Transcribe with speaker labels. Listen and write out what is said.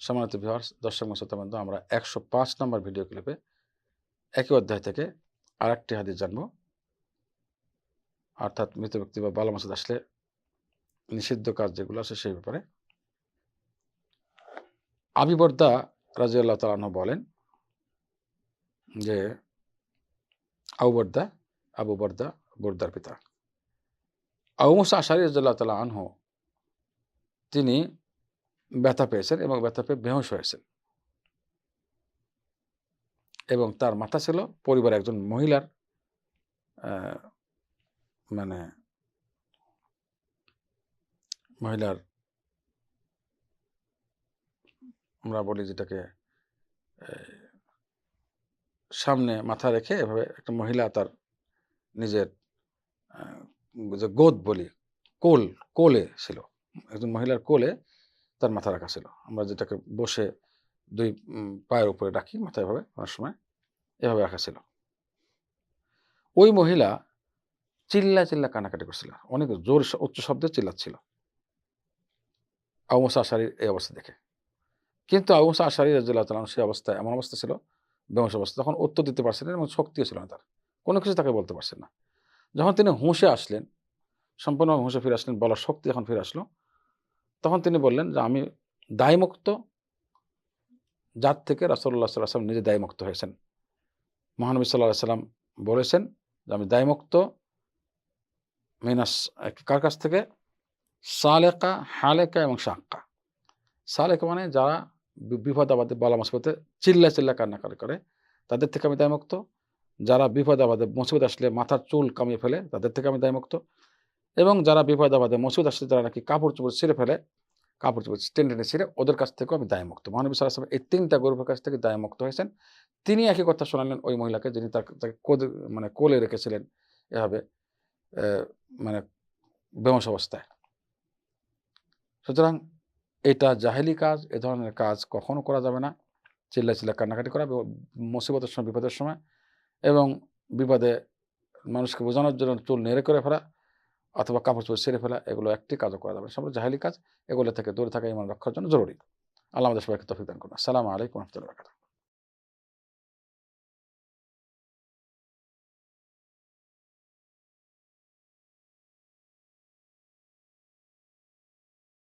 Speaker 1: সম্মানিত ভিউয়ার্স, দর্শক শ্রোতাবৃন্দ, আমরা 105 নম্বর ভিডিও ক্লিপে একই অধ্যায় থেকে আরেকটি হাদিস জানবো, অর্থাৎ মৃত ব্যক্তি বা বালা মাসুদ আসলে নিষিদ্ধ কাজ যেগুলো আছে সেই ব্যাপারে। আবি বর্দা রাদিয়াল্লাহু তাআলা আনহু বলেন যে আবু বর্দা বর্দার পিতা আবু মুসা আশআরী রাদিয়াল্লাহু তাআলা আনহু তিনি ব্যথা পেয়েছেন এবং ব্যথা পেয়ে বেহুঁশ হয়েছেন এবং তার মাথা ছিল পরিবারের একজন মহিলার মানে মহিলার আমরা বলি যেটাকে সামনে মাথা রেখে এভাবে একটা মহিলা তার নিজের যে গোদ বলি কোলে ছিল, একজন মহিলার কোলে তার মাথা রাখা ছিল। আমরা যেটাকে বসে দুই পায়ের উপরে রাখি মাথা, এভাবে অনেক সময় এভাবে রাখা ছিল। ওই মহিলা চিল্লা কান্নাকাটি করছিল, অনেক জোর উচ্চ শব্দে চিল্লাচ্ছিল আবু মুসা আশআরীর এই অবস্থা দেখে। কিন্তু আবু মুসা আশআরী রাদিয়াল্লাহু তাআলা সেই অবস্থায়, এমন অবস্থা ছিল, বেহুঁশ অবস্থা, তখন উত্তর দিতে পারছিলেন এবং শক্তিও ছিল না তার, কোনো কিছু তাকে বলতে পারছেন না। যখন তিনি হুঁশে আসলেন, সম্পূর্ণভাবে হুঁশে ফিরে আসলেন, বলার শক্তি যখন ফিরে আসলো, তখন তিনি বললেন যে আমি দায়মুক্ত, যার থেকে রাসূলুল্লাহ সাল্লাল্লাহু আলাইহি ওয়াসাল্লাম নিজে দায়মুক্ত হয়েছেন। মহানবী সাল্লাল্লাহু আলাইহি ওয়াসাল্লাম বলেছেন যে আমি দায়মুক্ত মিনাস, কার কাছ থেকে? সালেকা, হালেকা এবং শাক্কা। সালেকা মানে যারা বিপদ আপদে বালা মুসিবতে চিল্লা কান্নাকাটি করে, তাদের থেকে আমি দায়মুক্ত। যারা বিপদ আপদে মুসিবত আসলে মাথার চুল কামিয়ে ফেলে, তাদের থেকে আমি দায়মুক্ত। এবং যারা বিপদ আপদে মুসিবত আসলে যারা নাকি কাপড় চোপড় ছিঁড়ে ফেলে, কাপড় চোপড় টেনে ছিঁড়ে, ওদের কাছ থেকেও আমি দায়মুক্ত। মহানবী সাল্লাল্লাহু আলাইহি ওয়াসাল্লাম এই ৩টা গ্রুপের কাছ থেকে দায়মুক্ত হয়েছেন। তিনি একই কথা শোনালেন ওই মহিলাকে, যিনি তাকে কোলে রেখেছিলেন এভাবে মানে বেহুঁশ অবস্থায়। সুতরাং এটা জাহেলি কাজ, এ ধরনের কাজ কখনো করা যাবে না। চিল্লা কান্নাকাটি করা মুসিবতের সময়, বিপদের সময়, এবং বিপদে মানুষকে বোঝানোর জন্য চুল নেড়ে করে ফেলা অথবা কাপড় চোপড় ছেড়ে ফেলা, এগুলো একটি কাজও করা যাবে না। সবগুলো জাহেলি কাজ, এগুলো থেকে দূরে থাকা ঈমান রক্ষার জন্য জরুরি। আল্লাহ আমাদের সবাইকে তৌফিক দান করুন। আসসালামু আলাইকুম ওয়া রাহমাতুল্লাহি ওয়া বারাকাতুহু।